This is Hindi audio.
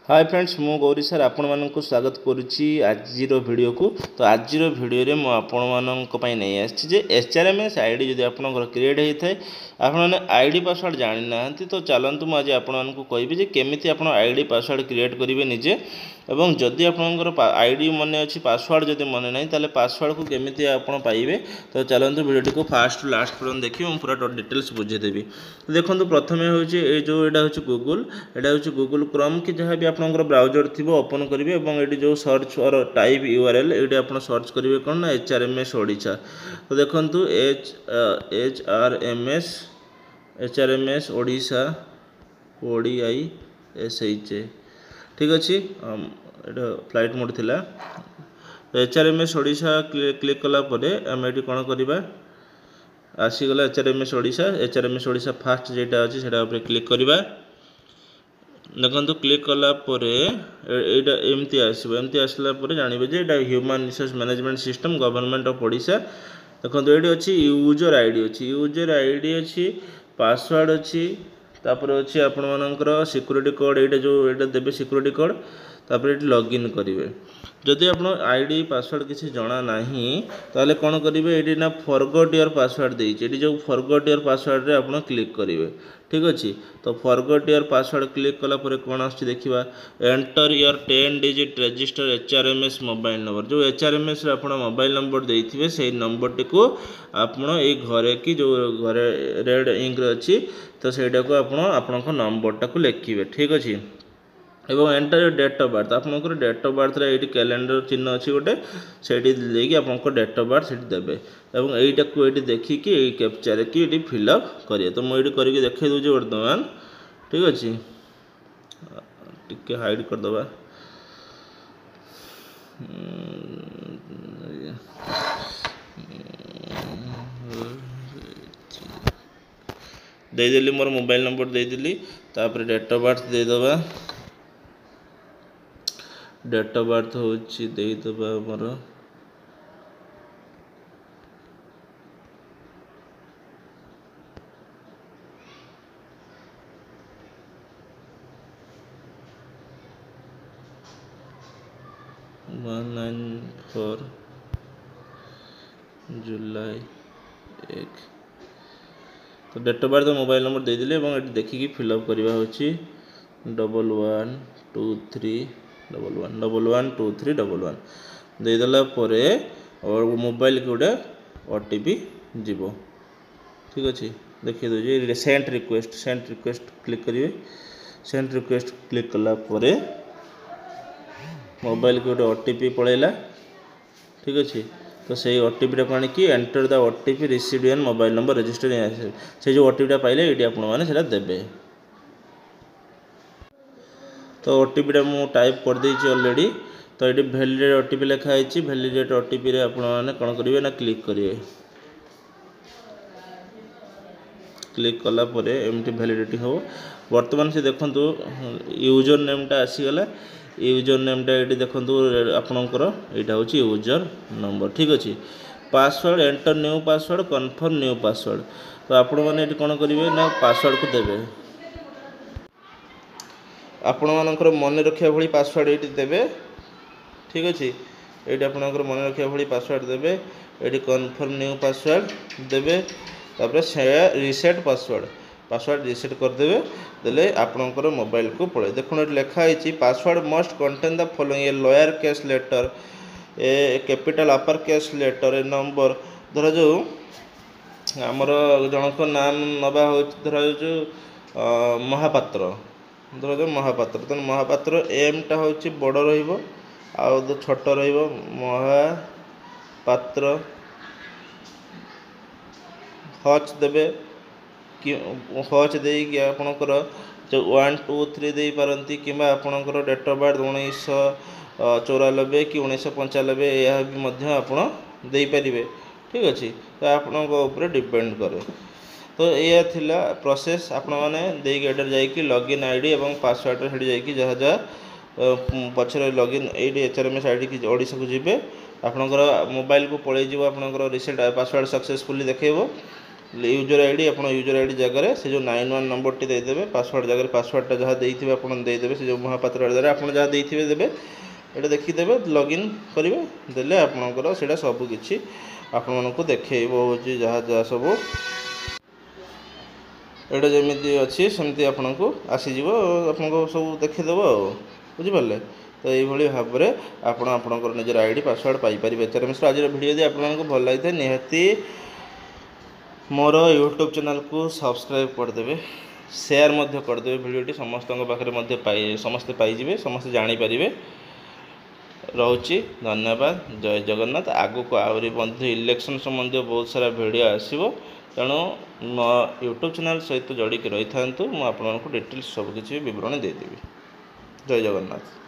हाय फ्रेंड्स मु गौरी सर आपण मानक स्वागत करुच्ची आज वीडियो को। तो आज वीडियो में मुझे नहीं आसे एचआरएमएस आईडी जब आप क्रिएट होता है आपने आईडी पासवर्ड जानी ना तो चलतु मुझे आपण को कहि केमी आप आईडी पासवर्ड क्रिएट करेंगे निजे एवं जदि आपंकर आईडी मन अच्छी पासवर्ड जब मन ना ताले पासवर्ड को केमी आप पाइबे। तो चलतु वीडियो को फास्ट लास्ट पर्यटन देखिए पूरा डिटेल्स बुझेदेवी। देखो प्रथम हूँ जो यहाँ हूँ गूगल यहाँ हूँ गूगल क्रोम कि जहाँ भी आपंकर ब्राउजर थी ओपन करेंगे और ये जो सर्च और टाइप यूआरएल ये आप सर्च करेंगे कौन ना एचआरएमएस ओडिशा। तो देखो एचआरएमएस ओडिशा ODISH ठीक अच्छे फ्लाइट मोड थिला। एचआरएमएस ओडिशा क्लिक कलापर आम ये कौन करवा आसीगला एचआरएमएस ओडिशा फास्ट जेटा अच्छी से क्लिक करवा। देखो क्लिक कलापर यहाँ एमती एमती आसला जानवे जे human resource management system government of Odisha. देखो ये अच्छी यूजर आईडी अच्छी पासवर्ड अच्छी तापर अच्छी आपण मानकर सिक्योरिटी कोड ये जो ये देवे सिक्योरिटी कोड तापर ये लॉगिन करेंगे। जदि आप आईडी पासवर्ड किसी जना ना ताले कौन करेंगे ये ना फॉरगॉट योर पासवर्ड देती जो फॉरगॉट योर पासवर्ड रे आप क्लिक करेंगे ठीक अच्छे। तो फॉरगॉट योर पासवर्ड क्लिक कलापर कौन आस देखा enter your 10 digit register HRMS mobile number जो एचआरएमएस आप मोबाइल नंबर देते से नंबर टी को आपण ये घरे कि जो घरे रेड इंक अच्छी तो सहीटा को आपण नंबर टाक लिखे ठीक अच्छे। एवं enter your date of birth आपंकर डेट ऑफ बर्थ ये कैलेंडर चिन्ह अच्छी गोटे से आप डेट ऑफ बर्थ से देवे और यहीटा को ये देखिकी यही कैप्चर कि ये फिलअप करिए। तो मुझे करके देखे दूसरी बर्तमान ठीक अच्छे टिके हाइड करदे देदेली मोर मोबाइल नंबर देदेली तापर डेट ऑफ बर्थ देदबा डेट ऑफ बर्थ हूँ देदबा मोर 194 जुलाई 1। तो date of birth mobile number देदेली ये देखिकी फिलअप करवा हूँ 112311112311 देदेला और मोबाइल के गोटे ओटीपी जीव ठीक अच्छे। देखिए दीजिए सेंड रिक्वेस्ट क्लिक करेंगे सेंड रिक्वेस्ट क्लिक कलापर मोबाइल के गोटे ओटीपी पलैला ठीक अच्छे। तो से ओटीपी को आनिकी enter the OTP received on mobile number register से जो ओटीपी पाइले ये आपने देवे। तो ओटीपी मु टाइप कर देछि ऑलरेडी। तो ये वैलिडेट ओटीपी लिखाई वैलिडेट ओटीपी रे आपने कौन करेंगे ना क्लिक करेंगे क्लिक कलापर एमती वैलिडिटी हम बर्तमान से देखो यूजर नेमटा आसीगला यूजर नेमटा ये देखो आपणकर यहाँ हूँ यूजर नंबर ठीक अच्छे। Password enter new password confirm new password तो आपण मैंने कौन करेंगे ना पासवर्ड को देवे आपण मानकर मन रखा भाई पासवर्ड ये देवे ठीक अच्छे। ये आपंकर मन रखा भाई पासवर्ड देवे ये कन्फर्म न्यू पासवर्ड देवे तापर रिसेट पासवर्ड रिसेट करदे देले आपणकर मोबाइल को पड़े। देखो ये लिखाई password must contain the following a lower case letter a capital upper case letter a number धर जो आमर जनक नाम नवा हो धर जो महापात्र धर जो महापात्र तो महापात्र एमटा हूँ बड़ रो छोट रो महापात्र हच देवे कि हच दे आपणकर जो 1 2 3 दे पारती कि आपणकर डेट ऑफ बर्थ 1994 कि 1995 यह भी आप देपारे ठीक अच्छे। तो आपण डिपेंड करे। तो यह थिला प्रोसेस आपण मैंने देर जा लॉगिन आईडी और पासवर्ड से जहाँ जहाँ पचर लॉगिन ये एचआरएमएस आईडी की ओडिशा को जी आपणकर मोबाइल को पलैज आपणकर रिसेट पासवर्ड सक्सेसफुली देखेब यूजर आईडी आप यूजर आईडी जगह से जो 91 नंबर टी देदेवे पासवर्ड जगह पासवर्डटा जहाँ देते आप देदेवे से जो महापात्र जगह आप जहाँ देते देवे ये देखीदे लॉगिन करेंगे देले आपणकर से सबकि आपण को देखेब हो जहाँ जहाँ सब एटा जमी अच्छी सेमती आपन को आसीज आपन को सब देखीदेव बुझिपारे तो ये भाव में आपणकर निजर आईडी पासवर्ड पाइपर एचआरएमएस आज वीडियो यदि आपको भल लगी निहाती मोर यूट्यूब चैनल को सब्सक्राइब करदे शेयर करदे वीडियोटी समस्त पाखे समस्ते पाइबे समस्ते जानीपारे रोची धन्यवाद जय जगन्नाथ आगु को आहरी बंधु इलेक्शन संबंधी बहुत सारा वीडियो आसो तेणु मो यूट्यूब चैनल सहित जोड़ी रही था मुझे आपको डिटेल्स सबकि बरणी देदेवी जय जगन्नाथ।